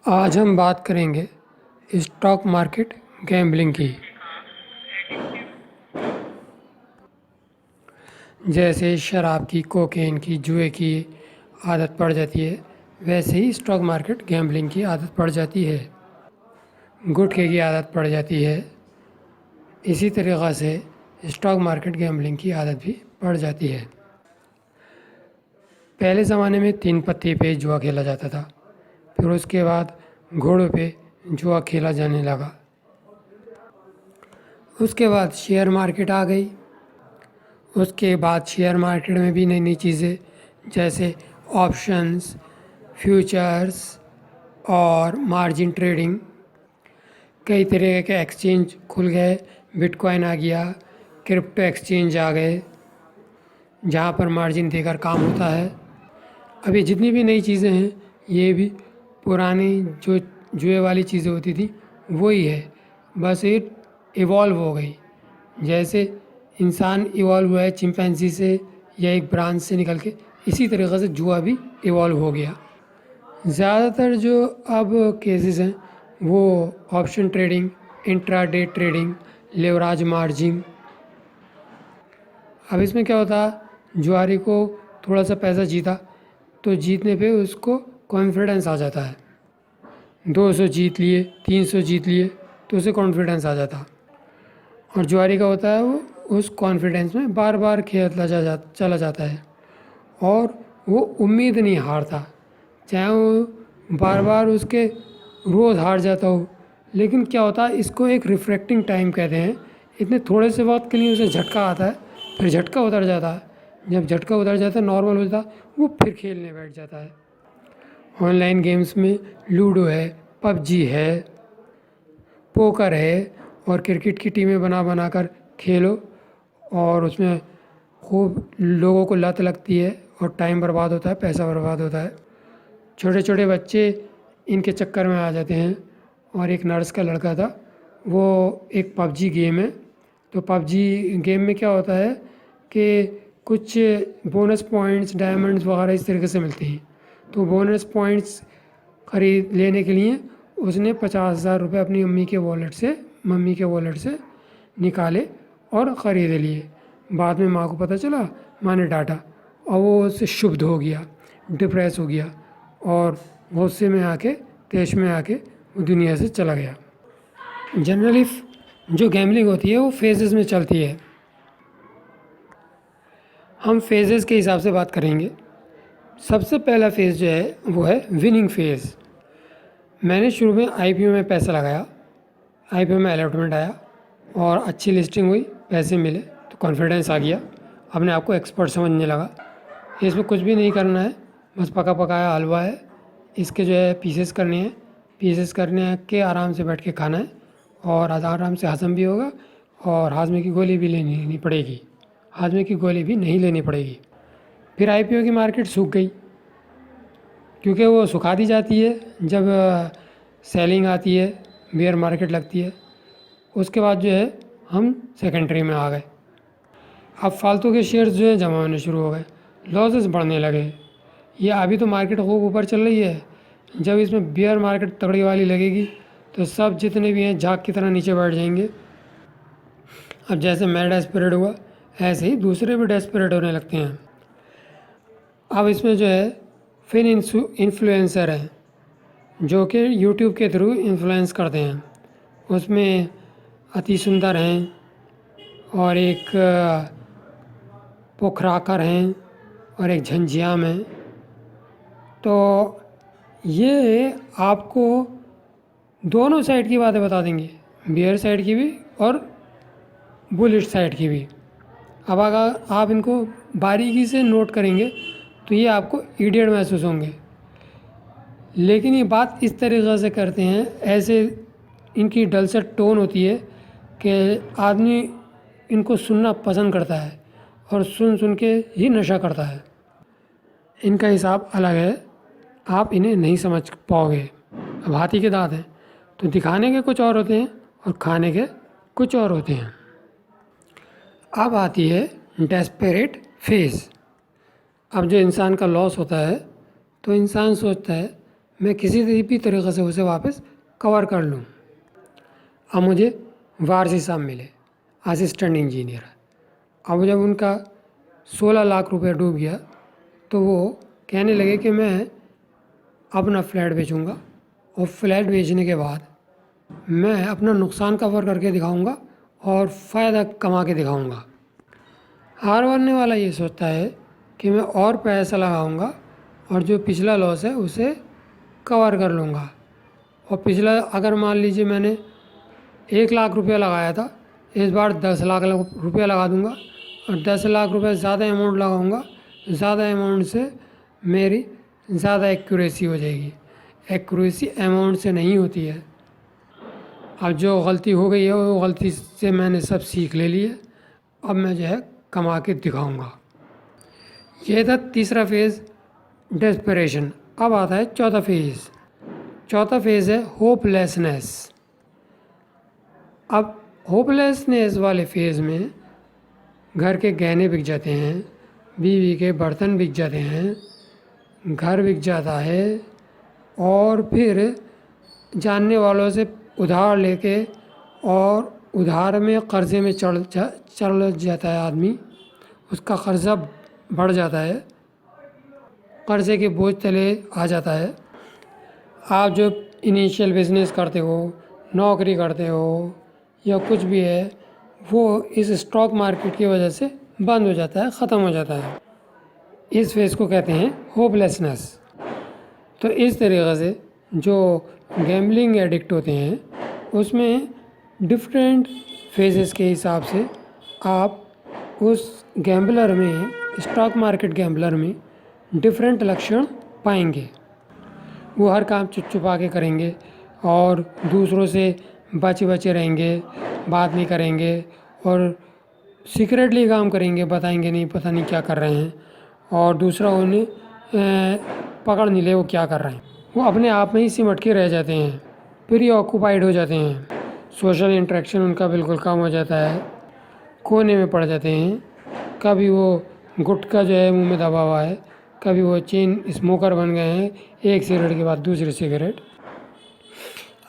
आज हम बात करेंगे स्टॉक मार्केट गैम्बलिंग की। जैसे शराब की, कोकेन की, जुए की आदत पड़ जाती है, वैसे ही स्टॉक मार्केट गैम्बलिंग की आदत पड़ जाती है, गुटखे की आदत पड़ जाती है। इसी तरीक़ा से स्टॉक मार्केट गैम्बलिंग की आदत भी पड़ जाती है। पहले ज़माने में 3 पत्ती पे जुआ खेला जाता था, फिर उसके बाद घोड़ों पे जुआ खेला जाने लगा। उसके बाद शेयर मार्केट आ गई। उसके बाद शेयर मार्केट में भी नई नई चीज़ें जैसे ऑप्शंस, फ्यूचर्स और मार्जिन ट्रेडिंग, कई तरह के एक्सचेंज खुल गए। बिटकॉइन आ गया, क्रिप्टो एक्सचेंज आ गए जहाँ पर मार्जिन देकर काम होता है। अभी जितनी भी नई चीज़ें हैं ये भी पुरानी जो जुए वाली चीज़ें होती थी वही है, बस ये इवॉल्व हो गई। जैसे इंसान इवॉल्व हुआ है चिंपैंजी से या एक ब्रांच से निकल के, इसी तरीक़े से जुआ भी इवॉल्व हो गया। ज़्यादातर जो अब केसेस हैं वो option trading, intraday trading, leverage margin. अब इसमें क्या होता है, जुआरी को थोड़ा सा पैसा जीता तो जीतने पे उसको कॉन्फिडेंस आ जाता है। 200 जीत लिए, 300 जीत लिए तो उसे कॉन्फिडेंस आ जाता। और जुआरी का होता है वो उस कॉन्फिडेंस में बार बार खेलता चला जाता है और वो उम्मीद नहीं हारता, चाहे वो बार बार उसके रोज़ हार जाता हो। लेकिन क्या होता है, इसको एक रिफ्रैक्टिंग टाइम कहते हैं। इतने थोड़े से वक्त के लिए उसे झटका आता है, फिर झटका उतर जाता है। जब झटका उतर जाता है, नॉर्मल होता है, वो फिर खेलने बैठ जाता है। ऑनलाइन गेम्स में लूडो है, पबजी है, पोकर है और क्रिकेट की टीमें बना बना कर खेलो और उसमें खूब लोगों को लत लगती है और टाइम बर्बाद होता है, पैसा बर्बाद होता है। छोटे छोटे बच्चे इनके चक्कर में आ जाते हैं। और एक नर्स का लड़का था, वो एक पबजी गेम है, तो पबजी गेम में क्या होता है कि कुछ बोनस पॉइंट्स, डायमंड्स वगैरह इस तरीके से मिलते हैं। तो बोनस पॉइंट्स खरीद लेने के लिए उसने 50,000 रुपये अपनी मम्मी के वॉलेट से निकाले और ख़रीद लिए। बाद में माँ को पता चला, माँ ने डांटा और वो उससे क्षुब्ध हो गया, डिप्रेस हो गया और गुस्से में आके, तेश में आके वो दुनिया से चला गया। जनरली जो गैम्बलिंग होती है वो फेजेस में चलती है। हम फेजेस के हिसाब से बात करेंगे। सबसे पहला फेज़ जो है वो है विनिंग फेज़। मैंने शुरू में आईपीओ में पैसा लगाया, आईपीओ में अलॉटमेंट आया और अच्छी लिस्टिंग हुई, पैसे मिले तो कॉन्फिडेंस आ गया, अपने आप को एक्सपर्ट समझने लगा। इसमें कुछ भी नहीं करना है, बस पका पकाया हलवा है, इसके जो है पीसेस करने हैं, पीसेस करने के आराम से बैठ के खाना है और आराम से हज़म भी होगा और हाजमे की गोली भी लेनी पड़ेगी, हाजमे की गोली भी नहीं लेनी पड़ेगी। फिर आईपीओ की मार्केट सूख गई, क्योंकि वो सुखा दी जाती है जब सेलिंग आती है, बेयर मार्केट लगती है। उसके बाद जो है हम सेकेंडरी में आ गए। अब फालतू के शेयर्स जो है जमा होने शुरू हो गए, लॉसेस बढ़ने लगे। ये अभी तो मार्केट खूब ऊपर चल रही है, जब इसमें बेयर मार्केट तगड़ी वाली लगेगी तो सब जितने भी हैं झाग की तरह नीचे बैठ जाएंगे। अब जैसे मैं डेस्परेट हुआ, ऐसे ही दूसरे भी डेस्परेट होने लगते हैं। अब इसमें जो है फिर इन्फ्लुएंसर हैं जो कि यूट्यूब के थ्रू इन्फ्लुएंस करते हैं। उसमें अति सुंदर हैं और एक पोखराकर हैं और एक झंझियाम हैं। तो ये आपको दोनों साइड की बातें बता देंगे, बियर साइड की भी और बुलिश साइड की भी। अब अगर आप इनको बारीकी से नोट करेंगे तो ये आपको इडियट महसूस होंगे, लेकिन ये बात इस तरीक़े से करते हैं, ऐसे इनकी डलसेट टोन होती है कि आदमी इनको सुनना पसंद करता है और सुन सुन के ही नशा करता है। इनका हिसाब अलग है, आप इन्हें नहीं समझ पाओगे। अब हाथी के दांत हैं तो दिखाने के कुछ और होते हैं और खाने के कुछ और होते हैं। अब आती है डेस्परेट फेज। अब जो इंसान का लॉस होता है तो इंसान सोचता है मैं किसी भी तरीक़े से उसे वापस कवर कर लूँ। अब मुझे वारसी साहब मिले, असिस्टेंट इंजीनियर। अब जब उनका 16 लाख रुपए डूब गया तो वो कहने लगे कि मैं अपना फ्लैट बेचूँगा और फ्लैट बेचने के बाद मैं अपना नुकसान कवर करके दिखाऊँगा और फ़ायदा कमा के दिखाऊँगा। हार मानने वाला ये सोचता है कि मैं और पैसा लगाऊँगा और जो पिछला लॉस है उसे कवर कर लूँगा। और पिछला अगर मान लीजिए मैंने 1 लाख रुपया लगाया था, इस बार 10 लाख रुपया लगा दूँगा और 10 लाख रुपये ज़्यादा अमाउंट लगाऊँगा, ज़्यादा अमाउंट से मेरी ज़्यादा एक्यूरेसी हो जाएगी। एक्यूरेसी अमाउंट से नहीं होती है। अब जो गलती हो गई है वो गलती से मैंने सब सीख ले ली है, अब मैं जो है कमा के दिखाऊँगा। ये था तीसरा फेज़, डेस्परेशन। अब आता है चौथा फेज़। चौथा फेज़ है होपलेसनेस। अब होपलेसनेस वाले फेज़ में घर के गहने बिक जाते हैं, बीवी के बर्तन बिक जाते हैं, घर बिक जाता है और फिर जानने वालों से उधार लेके और उधार में कर्ज़े में चढ़ जाता है आदमी, उसका कर्ज़ा बढ़ जाता है, कर्ज़े के बोझ तले आ जाता है। आप जो इनिशियल बिजनेस करते हो, नौकरी करते हो या कुछ भी है, वो इस स्टॉक मार्केट की वजह से बंद हो जाता है, ख़त्म हो जाता है। इस फेज़ को कहते हैं होपलेसनेस। तो इस तरीक़े से जो गैम्बलिंग एडिक्ट होते हैं उसमें डिफरेंट फेजेस के हिसाब से आप उस गैम्बलर में, स्टॉक मार्केट गैम्बलर में डिफरेंट लक्षण पाएंगे। वो हर काम छुपा के करेंगे और दूसरों से बचे रहेंगे, बात नहीं करेंगे और सीक्रेटली काम करेंगे, बताएंगे नहीं, पता नहीं क्या कर रहे हैं और दूसरा उन्हें पकड़ नहीं ले वो क्या कर रहे हैं। वो अपने आप में ही सिमट के रह जाते हैं, प्री ऑक्यूपाइड हो जाते हैं, सोशल इंटरेक्शन उनका बिल्कुल कम हो जाता है, कोने में पड़ जाते हैं। कभी वो गुटखा जो है मुंह में दबा हुआ है, कभी वो चेन स्मोकर बन गए हैं, एक सिगरेट के बाद दूसरी सिगरेट।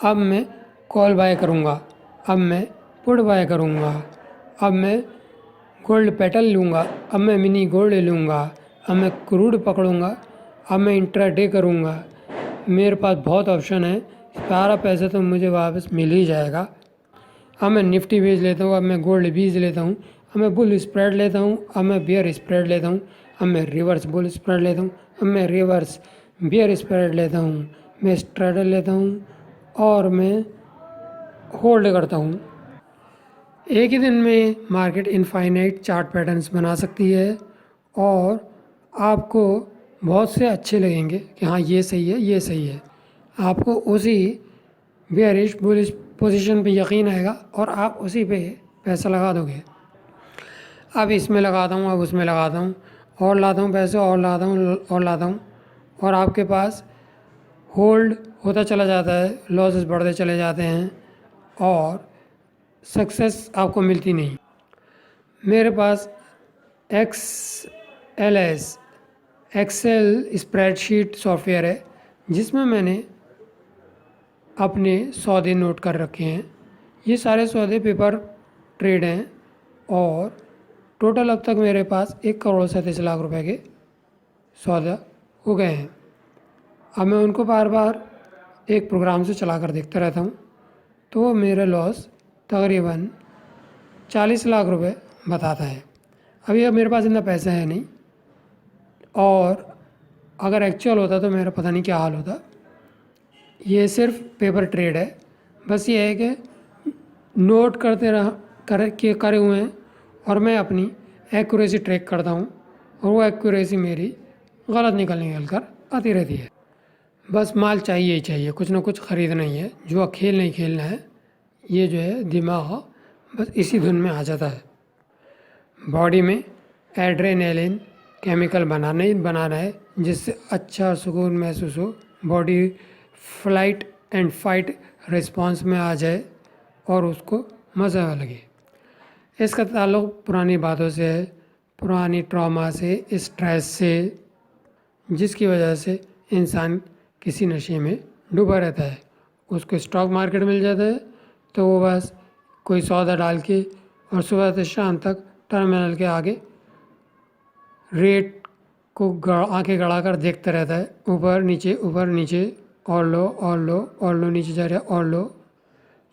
अब मैं कॉल बाय करूँगा, अब मैं पुट बाय करूँगा, अब मैं गोल्ड पेटल लूँगा, अब मैं मिनी गोल्ड लूँगा, अब मैं क्रूड पकड़ूँगा, अब मैं इंट्राडे करूँगा। मेरे पास बहुत ऑप्शन है, सारा पैसा तो मुझे वापस मिल ही जाएगा। अब मैं निफ्टी बेच लेता हूँ, अब मैं गोल्ड बीज लेता हूँ, अब मैं बुल स्प्रेड लेता हूँ, अब मैं बियर स्प्रेड लेता हूँ, अब मैं रिवर्स बुल स्प्रेड लेता हूँ, अब मैं रिवर्स बियर स्प्रेड लेता हूँ, मैं स्ट्रेडर लेता हूँ और मैं होल्ड करता हूँ। एक ही दिन में मार्केट इनफाइनाइट चार्ट पैटर्न्स बना सकती है और आपको बहुत से अच्छे लगेंगे कि हाँ ये सही है, ये सही है। आपको उसी बेयरिश बुलिश पोजीशन पे यकीन आएगा और आप उसी पे पैसा लगा दोगे। अब इसमें लगाता हूँ, अब उसमें लगाता हूँ और लाता हूँ पैसे और लाता हूँ और लाता हूँ और आपके पास होल्ड होता चला जाता है, लॉसेस बढ़ते चले जाते हैं और सक्सेस आपको मिलती नहीं। मेरे पास एक्सेल स्प्रेडशीट सॉफ्टवेयर है जिसमें मैंने अपने सौदे नोट कर रखे हैं। ये सारे सौदे पेपर ट्रेड हैं और टोटल अब तक मेरे पास 1,37 लाख रुपए के सौदा हो गए हैं। अब मैं उनको बार बार एक प्रोग्राम से चला कर देखता रहता हूँ तो वो मेरा लॉस तकरीबन 40 लाख रुपए बताता है। अभी अब मेरे पास इतना पैसा है नहीं और अगर एक्चुअल होता तो मेरा पता नहीं क्या हाल होता। ये सिर्फ पेपर ट्रेड है, बस ये है कि नोट करे हुए हैं और मैं अपनी एक्यूरेसी ट्रैक करता हूँ और वो एक्यूरेसी मेरी गलत निकल कर आती रहती है। बस माल चाहिए ही चाहिए, कुछ ना कुछ ख़रीदना ही है, जुआ खेल नहीं खेलना है। ये जो है दिमाग बस इसी धुन में आ जाता है। बॉडी में एड्रेनलिन केमिकल बनाना है जिससे अच्छा सुकून महसूस हो, body flight and fight response में आ जाए और उसको मज़ा लगे। इसका ताल्लुक़ पुरानी बातों से है, पुरानी ट्रॉमा से, स्ट्रेस से, जिसकी वजह से इंसान किसी नशे में डूबा रहता है, उसको स्टॉक मार्केट मिल जाता है तो वो बस कोई सौदा डाल के और सुबह से शाम तक टर्मिनल के आगे रेट को आंखें गड़ा कर देखता रहता है, ऊपर नीचे और लो और लो और लो, नीचे जा रहा है और लो।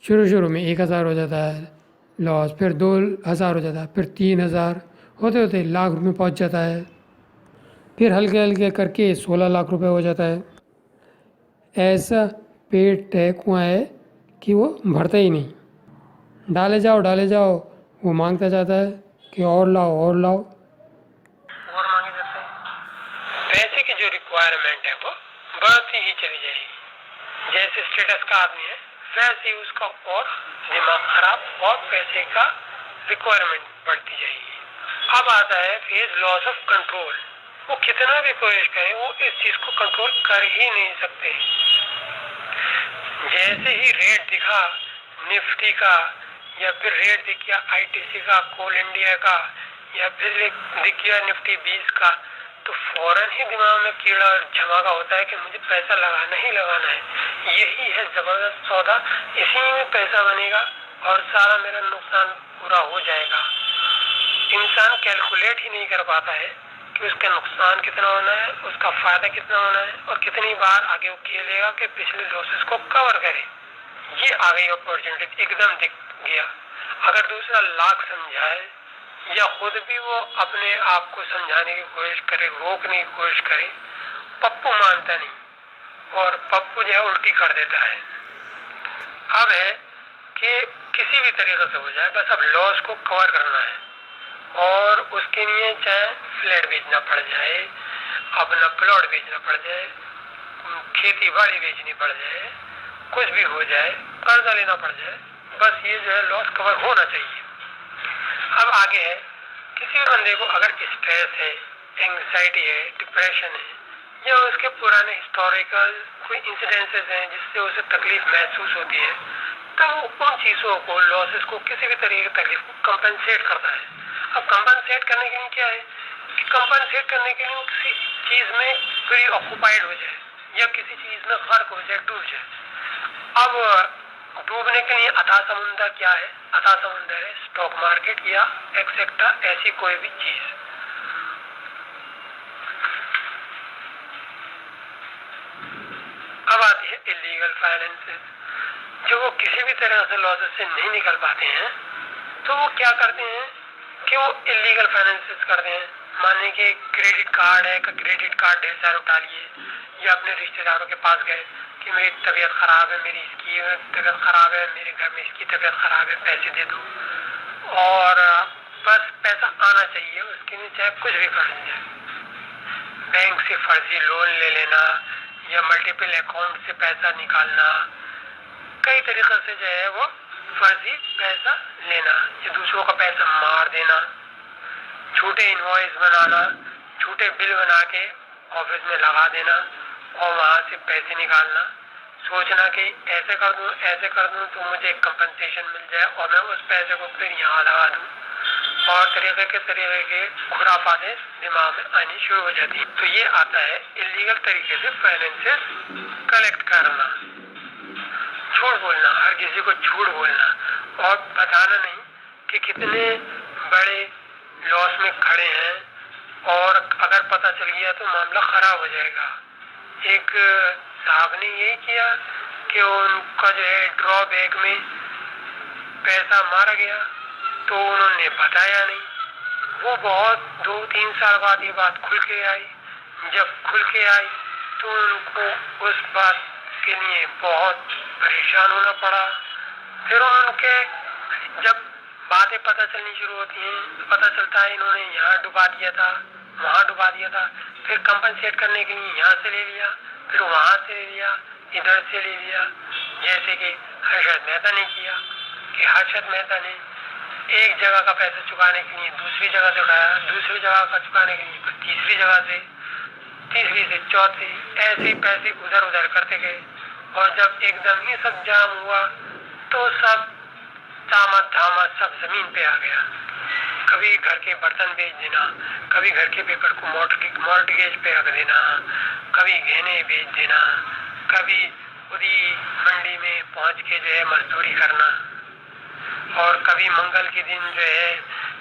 शुरू में 1,000 हो जाता है लॉस, फिर 2,000 हो जाता है, फिर 3,000 होते होते लाख रुपये पहुंच जाता है, फिर हल्के हल्के करके 16 लाख रुपए हो जाता है। ऐसा पेट है, कुआं है कि वो भरता ही नहीं, डाले जाओ वो मांगता जाता है कि और लाओ और लाओ, और मांगे जाते हैं। पैसे की जो रिक्वायरमेंट है वो बढ़ती ही चली जाएगी। जैसे स्टेटस का आदमी है वैसे ही उसका और दिमाग खराब और पैसे का रिक्वायरमेंट बढ़ती जाएगी। अब आता है फेज लॉस ऑफ कंट्रोल। वो कितना भी कोशिश करें वो इस चीज को कंट्रोल कर ही नहीं सकते। जैसे ही रेट दिखा निफ्टी का या फिर रेट दिख गया आईटीसी का, कोल इंडिया का, या फिर दिख गया निफ्टी 20 का, तो फौरन ही दिमाग में कीड़ा और झमाका होता है कि मुझे पैसा लगाना ही लगाना है। यही है जबरदस्त सौदा, इसी में पैसा बनेगा और सारा मेरा नुकसान पूरा हो जाएगा। इंसान कैलकुलेट ही नहीं कर पाता है कि उसका नुकसान कितना होना है, उसका फायदा कितना होना है और कितनी बार आगे वो खेलेगा कि पिछले लॉसेस को कवर करे। ये आ गई अपॉर्चुनिटी, एकदम दिख गया। अगर दूसरा लाख समझाए या खुद भी वो अपने आप को समझाने की कोशिश करे, रोकने की कोशिश करे, पप्पू मानता नहीं और पप्पू जो है उल्टी कर देता है। अब है कि किसी भी तरीके से हो जाए, बस अब लॉस को कवर करना है और उसके लिए चाहे फ्लैट बेचना पड़ जाए, अपना प्लॉट बेचना पड़ जाए, खेती बाड़ी बेचनी पड़ जाए, कुछ भी हो जाए, कर्जा लेना पड़ जाए, बस ये जो है लॉस कवर होना चाहिए। अब आगे है किसी भी बंदे को अगर स्ट्रेस है, एंग्जाइटी है, डिप्रेशन है या उसके पुराने हिस्टोरिकल कोई इंसिडेंसेस हैं जिससे उसे तकलीफ महसूस होती है, तब वो उन चीज़ों को, लॉसेस को, किसी भी तरीके की तकलीफ को कंपनसेट करता है। अब कंपनसेट करने के लिए क्या है कि कंपनसेट करने के लिए वो किसी चीज़ में प्री ऑक्यूपाइड हो जाए या किसी चीज़ में गर्क हो जाए, डूब जाए। अब डूबने के लिए अथाह समुद्र क्या है? अथाह समुद्र है स्टॉक मार्केट या एक्सेट्रा ऐसी कोई भी चीज। अब आती है इलीगल फाइनेंसेस। जो वो किसी भी तरह से लॉसेस से नहीं निकल पाते हैं तो वो क्या करते हैं कि वो इलीगल फाइनेंसेस करते हैं। माने कि क्रेडिट कार्ड है, क्रेडिट कार्ड ढेर सारे उठा लिए या अपने रिश्तेदारों के पास गए कि मेरी तबीयत खराब है, मेरी इसकी तबीयत खराब है, मेरे घर में इसकी तबीयत खराब है, पैसे दे दो, और बस पैसा आना चाहिए, उसके लिए चाहे कुछ भी कर जाए। बैंक से फर्जी लोन ले लेना या मल्टीपल अकाउंट से पैसा निकालना, कई तरीके से जो है वो फर्जी पैसा लेना या दूसरों का पैसा मार देना, झूठे इनवॉइस बनाना, झूठे बिल बना के ऑफिस में लगा देना और वहां से पैसे निकालना, सोचना कि ऐसे कर दूं तो मुझे कंपनसेशन मिल जाए और मैं उस पैसे को फिर यहाँ लगा दूं, और तरीके के खुराफाते दिमाग में आनी शुरू हो जाती है। तो ये आता है इलीगल तरीके से फाइनेंसेस कलेक्ट करना, झूठ बोलना, हर किसी को झूठ बोलना और बताना नहीं कि कितने बड़े लॉस में खड़े हैं, और अगर पता चल गया तो मामला खराब हो जाएगा। एक साहब ने यही किया कि उनका जो है ड्रॉबैक में पैसा मारा गया तो उन्होंने बताया नहीं। वो बहुत 2-3 साल बाद ये बात खुल के आई। जब खुल के आई तो उनको उस बात के लिए बहुत परेशान होना पड़ा। फिर उनके जब बातें पता चलनी शुरू होती हैं तो पता चलता है इन्होंने यहाँ डुबा दिया था, वहाँ डुबा दिया था, फिर कंपनसेट करने के लिए यहाँ से ले लिया, फिर वहाँ से ले लिया, इधर से ले लिया। जैसे कि हर्षद मेहता ने किया कि हर्षद मेहता ने एक जगह का पैसा चुकाने के लिए दूसरी जगह से उठाया, दूसरी जगह का चुकाने के लिए तीसरी जगह से, तीसरी से चौथी, ऐसे पैसे उधर उधर करते गए। और जब एकदम ही सब जाम हुआ तो सब तामत धामत सब जमीन पे आ गया। कभी घर के बर्तन बेच देना, कभी घर के पेपर को मॉर्टगेज पे रख देना, कभी गहने बेच देना, कभी खुदी मंडी में पहुंच के जो है मजदूरी करना, और कभी मंगल के दिन जो है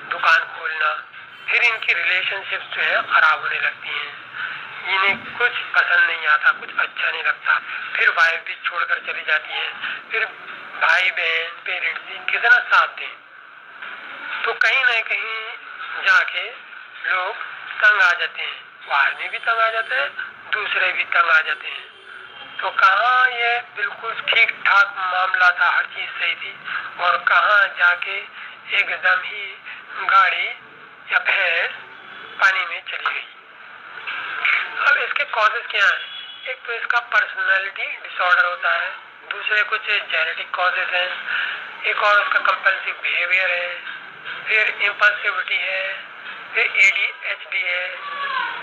दुकान खोलना। फिर इनकी रिलेशनशिप्स जो है खराब होने लगती हैं, इन्हें कुछ पसंद नहीं आता, कुछ अच्छा नहीं लगता। फिर वाइफ भी छोड़कर चली जाती है, फिर भाई बहन पेरेंट्स भी कितना साथ दें। तो कहीं ना कहीं जाके लोग तंग आ जाते हैं, आदमी भी तंग आ जाते हैं, दूसरे भी तंग आ जाते हैं। तो कहाँ ये बिल्कुल ठीक ठाक मामला था, हर चीज सही थी, और कहाँ जाके एकदम ही गाड़ी या भैंस पानी में चली गई। अब इसके कॉजेज क्या हैं? एक तो इसका पर्सनालिटी डिसऑर्डर होता है, दूसरे कुछ जेनेटिक कॉजेज हैं, एक और उसका कंपल्सिव बिहेवियर है, फिर इम्पल्सिविटी है, फिर ADHD है,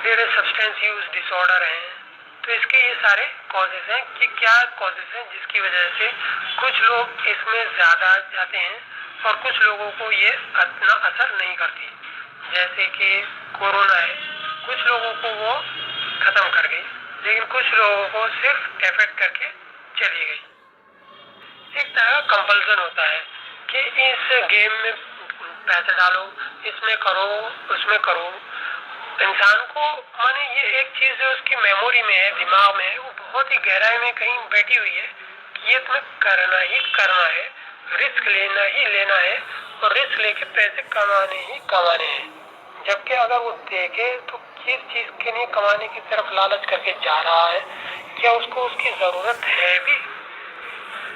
फिर सब्सटेंस यूज डिसऑर्डर है। तो इसके ये सारे कॉजेज हैं कि क्या कॉजेज हैं जिसकी वजह से कुछ लोग इसमें ज्यादा जाते हैं और कुछ लोगों को ये इतना असर नहीं करती। जैसे कि कोरोना है, कुछ लोगों को वो खत्म कर गई, लेकिन कुछ लोगों को सिर्फ इफेक्ट करके चली गई। एक तरह का कंपल्सन होता है कि इस गेम में पैसे डालो, इसमें करो, उसमें करो। इंसान को माने ये एक चीज जो उसकी मेमोरी में है, दिमाग में है, वो बहुत ही गहराई में कहीं बैठी हुई है कि ये तुम्हें करना ही करना है, रिस्क लेना ही लेना है, और रिस्क लेके पैसे कमाने ही कमाने हैं। जबकि अगर वो देखे तो किस चीज के लिए कमाने की तरफ लालच करके जा रहा है, क्या उसको उसकी जरूरत है भी,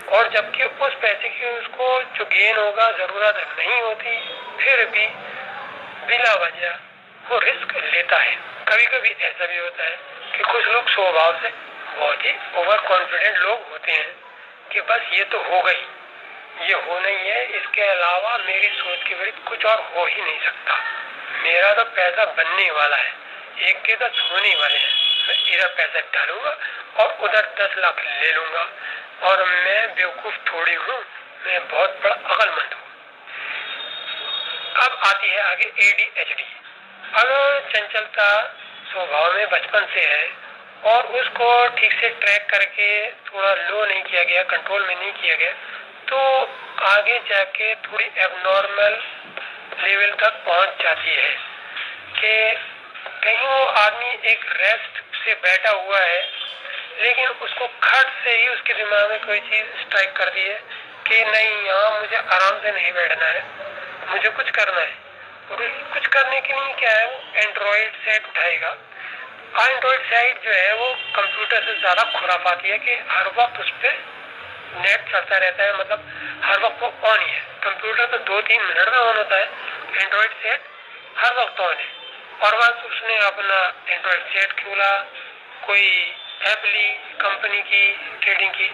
और जबकि उस पैसे की उसको जो गेन होगा जरूरत नहीं होती, फिर भी बिला वजह वो रिस्क लेता है। कभी कभी ऐसा भी होता है कि कुछ लोग स्वभाव से बहुत ही ओवर कॉन्फिडेंट लोग होते हैं कि बस ये तो हो गई, ये हो नहीं है, इसके अलावा मेरी सोच के विरुद्ध कुछ और हो ही नहीं सकता। मेरा तो पैसा बनने वाला है, एक के 10 होने वाले हैं, मैं इधर पैसा डालूंगा और उधर 10 लाख ले लूंगा, और मैं बेवकूफ थोड़ी हूँ, मैं बहुत बड़ा अक्लमंद हूँ। अब आती है आगे ADHD। अगर चंचलता स्वभाव में बचपन से है और उसको ठीक से ट्रैक करके थोड़ा लो नहीं किया गया, कंट्रोल में नहीं किया गया, तो आगे जाके थोड़ी एबनॉर्मल लेवल तक पहुंच जाती है कि कहीं वो आदमी एक रेस्ट से बैठा हुआ है, लेकिन उसको खट से ही उसके दिमाग में कोई चीज स्ट्राइक कर दी है कि नहीं, यहाँ मुझे आराम से नहीं बैठना है, मुझे कुछ करना है। और कुछ करने के लिए क्या है, वो एंड्रॉइड सेट उठाएगा। एंड्रॉइड सेट जो है वो कंप्यूटर से ज्यादा खुरापाती है कि हर वक्त उस पर नेट चलता रहता है, मतलब हर वक्त वो ऑन ही है। कंप्यूटर तो 2-3 मिनट में ऑन होता है, एंड्रॉइड सेट हर वक्त ऑन है। और बस उसने अपना एंड्रॉइड सेट खोला, कोई ऐप ली कंपनी की ट्रेडिंग की,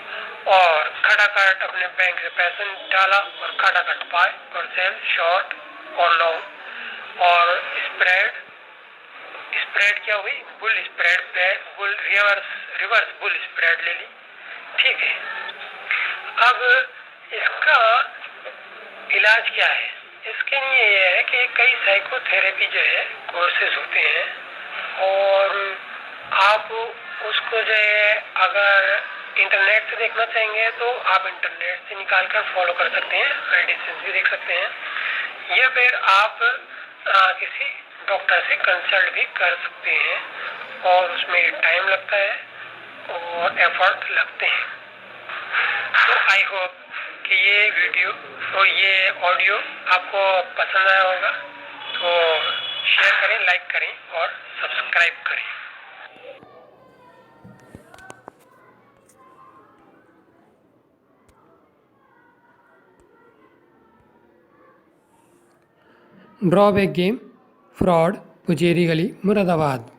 और खटाखट अपने बैंक से पैसे डाला और खटाखट बाय और सेल, शॉर्ट और लॉन्ग, और स्प्रेड क्या हुई, bull spread, bull reverse bull spread ले ली। ठीक है, अब इसका इलाज क्या है? इसके लिए ये है कि कई साइकोथेरेपी जो है कोर्सेज होते हैं, और आप उसको जो है अगर इंटरनेट से देखना चाहेंगे तो आप इंटरनेट से निकाल कर फॉलो कर सकते हैं, मेडिसिन भी देख सकते हैं, या फिर आप किसी डॉक्टर से कंसल्ट भी कर सकते हैं, और उसमें टाइम लगता है और एफर्ट लगते हैं। तो आई होप कि ये वीडियो और ये ऑडियो आपको पसंद आया होगा, तो शेयर करें, लाइक करें और सब्सक्राइब करें। ड्रॉबैक गेम, फ्रॉड, पुजेरी गली, मुरादाबाद।